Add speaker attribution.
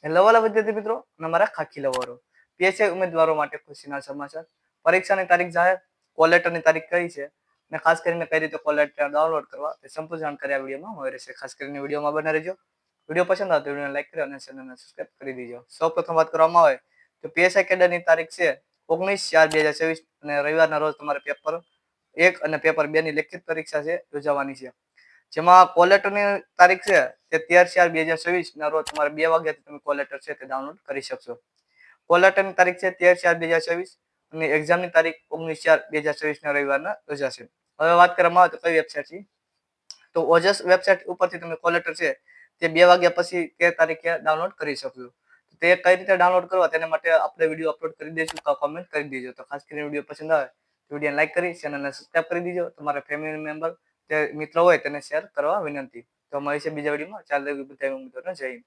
Speaker 1: Hello વાલા વિદ્યાર્થી મિત્રો અને મારા ખાખી લવરો પીએસઆઈ ઉમેદવારો માટે ખુશીના સમાચાર. પરીક્ષાની તારીખ જાહેર, કોલ લેટરની તારીખ કઈ છે અને ખાસ કરીને કઈ રીતે કોલ લેટર ડાઉનલોડ કરવા તે સંપૂર્ણ જાણકારી આ વિડીયોમાં મળી રહેશે. ખાસ કરીને વિડીયોમાં બને રહેજો. વિડીયો પસંદ આવે તો વિડીયોને લાઈક કરી અને ચેનલને સબસ્ક્રાઇબ કરી દેજો. સૌપ્રથમ વાત કરવામાં આવે તો પીએસઆઈ કેડરની તારીખ છે 19/4/2024 અને રવિવારના રોજ તમારે પેપર 1 અને પેપર 2 ની લેખિત પરીક્ષા છે યોજાવાની છે. જેમાં કોલ લેટરની તારીખ છે તે 13/4/2024 ના રોજ તમારે 2 વાગ્યાથી તમે કોલ લેટર છે તે ડાઉનલોડ કરી શકશો. કોલ લેટરની તારીખ છે 13/4/2024 અને એક્ઝામની તારીખ 19/4/2024 ના રવિવારના યોજાશે. હવે વાત કરવામાં આવે તો કઈ વેબસાઇટ છે તો ઓજસ વેબસાઇટ ઉપરથી તમે કોલ લેટર છે તે 2 વાગ્યા પછી 13 તારીખે ડાઉનલોડ કરી શકશો. તે કઈ રીતે ડાઉનલોડ કરવા તેના માટે આપણે વિડીયો અપલોડ કરી દઈશું તો કોમેન્ટ કરી દેજો. તો ખાસ કરીને વિડીયો પસંદ આવે તો વિડીયોને લાઈક કરી ચેનલને સબસ્ક્રાઇબ કરી દેજો. તમારા ફેમિલી મેમ્બર જે મિત્ર હોય તેને શેર કરવા વિનંતી. તો મળીશું બીજા વિડીયોમાં. ચાલો બધા મિત્રો જય હિન્દ.